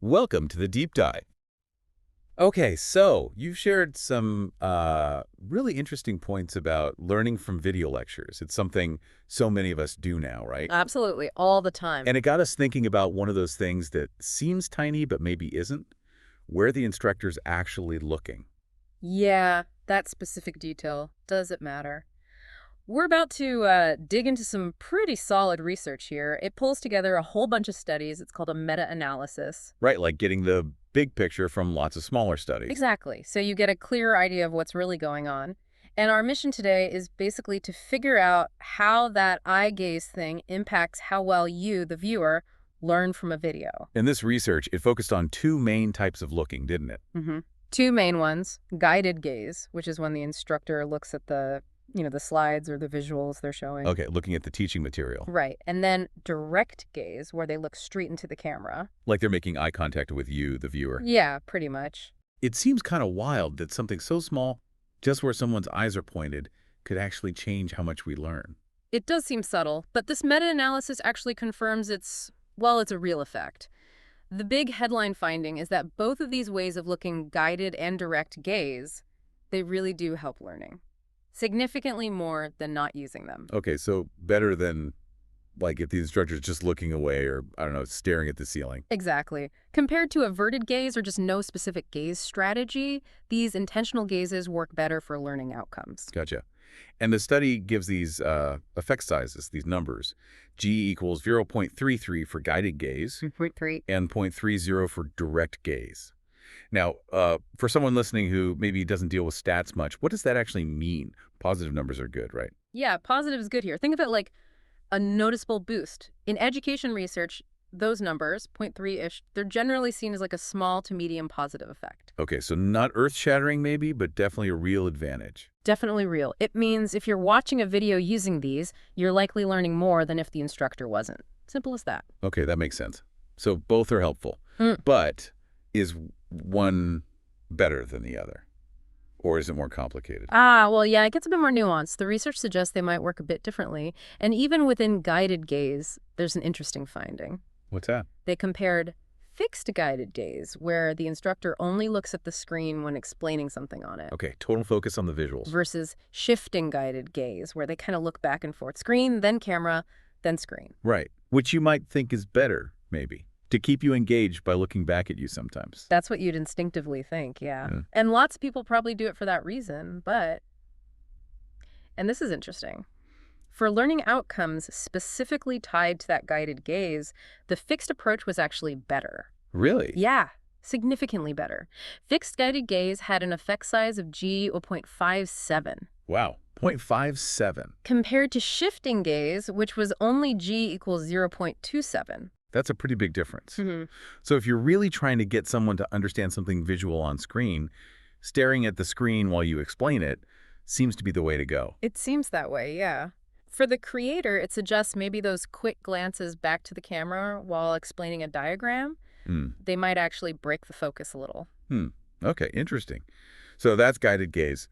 Welcome to the deep dive. Okay, so you've shared some really interesting points about learning from video lectures. It's something so many of us do now, right? Absolutely, all the time. And it got us thinking about one of those things that seems tiny but maybe isn't, where the instructor's actually looking. Yeah, that specific detail. Does it matter? We're about to dig into some pretty solid research here. It pulls together a whole bunch of studies. It's called a meta-analysis. Right, like getting the big picture from lots of smaller studies. Exactly. So you get a clearer idea of what's really going on. And our mission today is basically to figure out how that eye gaze thing impacts how well you, the viewer, learn from a video. In this research, it focused on two main types of looking, didn't it? hmm Two main ones, guided gaze, which is when the instructor looks at the slides or the visuals they're showing. Okay, looking at the teaching material. Right. And then direct gaze, where they look straight into the camera. Like they're making eye contact with you, the viewer. Yeah, pretty much. It seems kind of wild that something so small, just where someone's eyes are pointed, could actually change how much we learn. It does seem subtle, but this meta-analysis actually confirms it's a real effect. The big headline finding is that both of these ways of looking, guided and direct gaze, they really do help learning. Significantly more than not using them. Okay, so better than, like, if the instructor's just looking away or, I don't know, staring at the ceiling. Exactly. Compared to averted gaze or just no specific gaze strategy, these intentional gazes work better for learning outcomes. Gotcha. And the study gives these effect sizes, these numbers. G equals 0.33 for guided gaze 3.3. and 0.30 for direct gaze. Now, for someone listening who maybe doesn't deal with stats much, what does that actually mean? Positive numbers are good, right? Yeah, positive is good here. Think of it like a noticeable boost. In education research, those numbers, 0.3-ish, they're generally seen as like a small to medium positive effect. Okay, so not earth-shattering maybe, but definitely a real advantage. Definitely real. It means if you're watching a video using these, you're likely learning more than if the instructor wasn't. Simple as that. Okay, that makes sense. So both are helpful. Mm. But is one better than the other? Or is it more complicated? Well, yeah, it gets a bit more nuanced. The research suggests they might work a bit differently. And even within guided gaze, there's an interesting finding. What's that? They compared fixed guided gaze, where the instructor only looks at the screen when explaining something on it, Okay, total focus on the visuals. versus shifting guided gaze, where they kind of look back and forth. Screen, then camera, then screen. Right, which you might think is better, maybe, to keep you engaged by looking back at you sometimes. That's what you'd instinctively think, yeah. Yeah. And lots of people probably do it for that reason, and this is interesting. For learning outcomes specifically tied to that guided gaze, the fixed approach was actually better. Really? Yeah, significantly better. Fixed guided gaze had an effect size of G or 0.57, Wow, 0.57. compared to shifting gaze, which was only G equals 0.27. That's a pretty big difference. Mm-hmm. So if you're really trying to get someone to understand something visual on screen, staring at the screen while you explain it seems to be the way to go. It seems that way, yeah. For the creator, it suggests maybe those quick glances back to the camera while explaining a diagram, Hmm. they might actually break the focus a little. Okay, interesting. So that's guided gaze.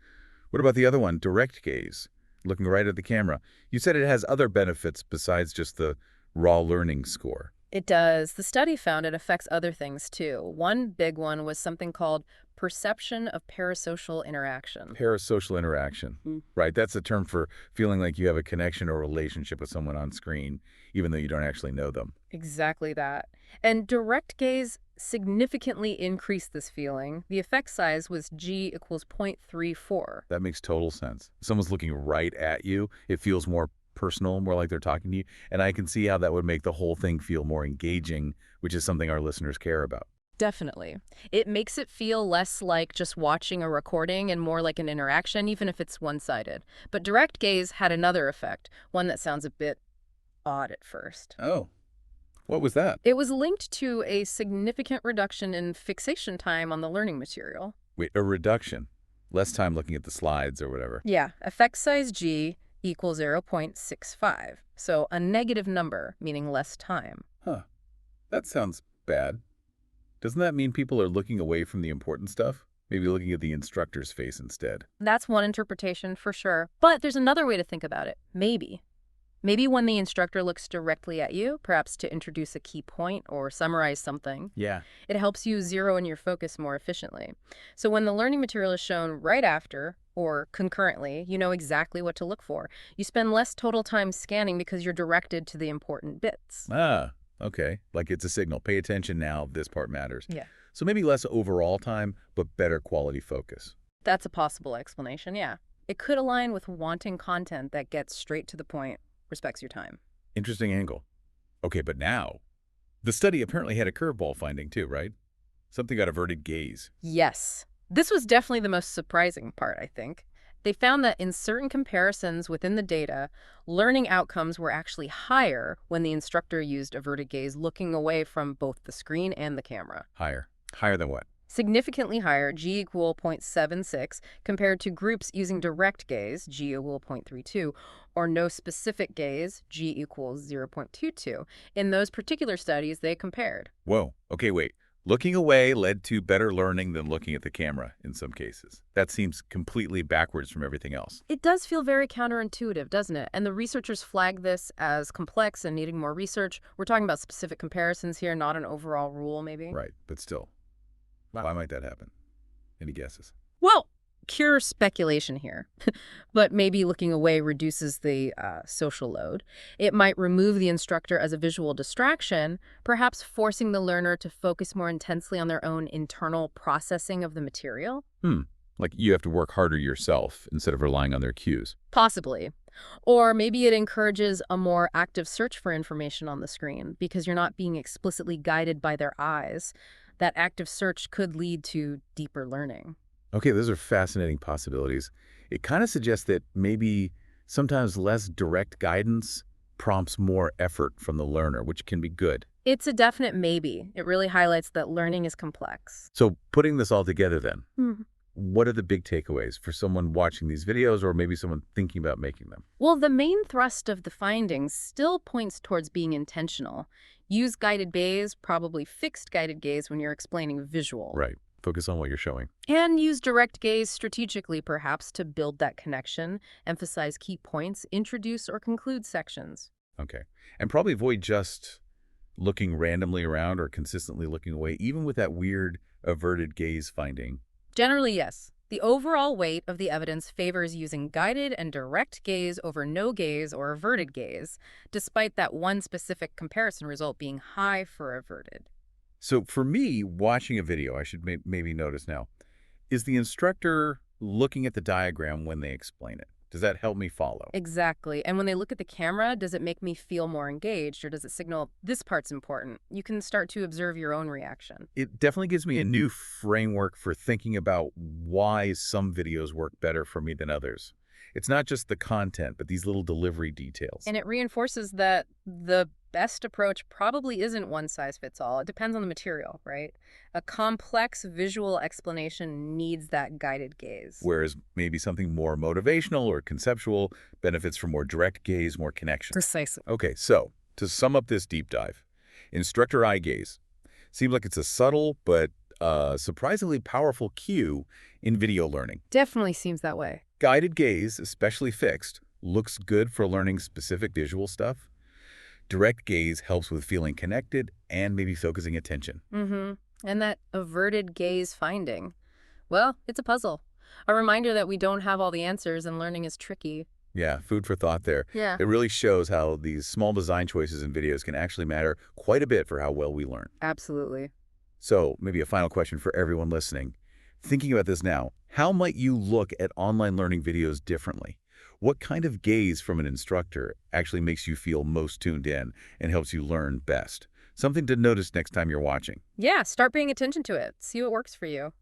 What about the other one, direct gaze, looking right at the camera? You said it has other benefits besides just the raw learning score. It does. The study found it affects other things too. One big one was something called perception of parasocial interaction. Parasocial interaction, Mm. right? That's a term for feeling like you have a connection or relationship with someone on screen, even though you don't actually know them. Exactly that. And direct gaze significantly increased this feeling. The effect size was G equals 0.34. That makes total sense. If someone's looking right at you, it feels more personal, more like they're talking to you. And I can see how that would make the whole thing feel more engaging, which is something our listeners care about. Definitely. It makes it feel less like just watching a recording and more like an interaction, even if it's one-sided. But direct gaze had another effect, one that sounds a bit odd at first. Oh, what was that? It was linked to a significant reduction in fixation time on the learning material. Wait, a reduction. Less time looking at the slides or whatever. Yeah, effect size G equals 0.65. So a negative number, meaning less time. Huh. That sounds bad. Doesn't that mean people are looking away from the important stuff? Maybe looking at the instructor's face instead. That's one interpretation for sure. But there's another way to think about it. Maybe. Maybe when the instructor looks directly at you, perhaps to introduce a key point or summarize something, Yeah. it helps you zero in your focus more efficiently. So when the learning material is shown right after or concurrently, you know exactly what to look for. You spend less total time scanning because you're directed to the important bits. Ah, okay. Like it's a signal. Pay attention now. This part matters. Yeah. So maybe less overall time, but better quality focus. That's a possible explanation, yeah. It could align with wanting content that gets straight to the point, respects your time. Interesting angle. Okay, but now, the study apparently had a curveball finding too, right? Something got averted gaze. Yes. This was definitely the most surprising part, I think. They found that in certain comparisons within the data, learning outcomes were actually higher when the instructor used averted gaze, looking away from both the screen and the camera. Higher. Higher than what? Significantly higher, G equal 0.76, compared to groups using direct gaze, G equal 0.32, or no specific gaze, G equals 0.22. In those particular studies they compared. Whoa. Okay, wait. Looking away led to better learning than looking at the camera in some cases. That seems completely backwards from everything else. It does feel very counterintuitive, doesn't it? And the researchers flagged this as complex and needing more research. We're talking about specific comparisons here, not an overall rule, maybe. Right, but still. Why might that happen? Any guesses? Well, pure speculation here, but maybe looking away reduces the social load. It might remove the instructor as a visual distraction, perhaps forcing the learner to focus more intensely on their own internal processing of the material. Like you have to work harder yourself instead of relying on their cues. Possibly. Or maybe it encourages a more active search for information on the screen because you're not being explicitly guided by their eyes. That active search could lead to deeper learning. Okay, those are fascinating possibilities. It kind of suggests that maybe sometimes less direct guidance prompts more effort from the learner, which can be good. It's a definite maybe. It really highlights that learning is complex. So putting this all together then, Hmm. what are the big takeaways for someone watching these videos or maybe someone thinking about making them? Well, the main thrust of the findings still points towards being intentional. Use guided gaze, probably fixed guided gaze when you're explaining visual. Right. Focus on what you're showing. And use direct gaze strategically, perhaps, to build that connection, emphasize key points, introduce or conclude sections. Okay. And probably avoid just looking randomly around or consistently looking away, even with that weird averted gaze finding. Generally, yes. The overall weight of the evidence favors using guided and direct gaze over no gaze or averted gaze, despite that one specific comparison result being high for averted. So for me, watching a video, I should maybe notice now, is the instructor looking at the diagram when they explain it? Does that help me follow? Exactly. And when they look at the camera, does it make me feel more engaged or does it signal this part's important? You can start to observe your own reaction. It definitely gives me a new framework for thinking about why some videos work better for me than others. It's not just the content, but these little delivery details. And it reinforces that the best approach probably isn't one size fits all. It depends on the material, right? A complex visual explanation needs that guided gaze. Whereas maybe something more motivational or conceptual benefits from more direct gaze, more connection. Precisely. Okay, so to sum up this deep dive, instructor eye gaze seems like it's a subtle but surprisingly powerful cue in video learning. Definitely seems that way. Guided gaze, especially fixed, looks good for learning specific visual stuff. Direct gaze helps with feeling connected and maybe focusing attention. And that averted gaze finding, well, it's a puzzle. A reminder that we don't have all the answers and learning is tricky. Yeah, food for thought there. Yeah. It really shows how these small design choices in videos can actually matter quite a bit for how well we learn. Absolutely. So maybe a final question for everyone listening. Thinking about this now, how might you look at online learning videos differently? What kind of gaze from an instructor actually makes you feel most tuned in and helps you learn best? Something to notice next time you're watching. Yeah, start paying attention to it. See what works for you.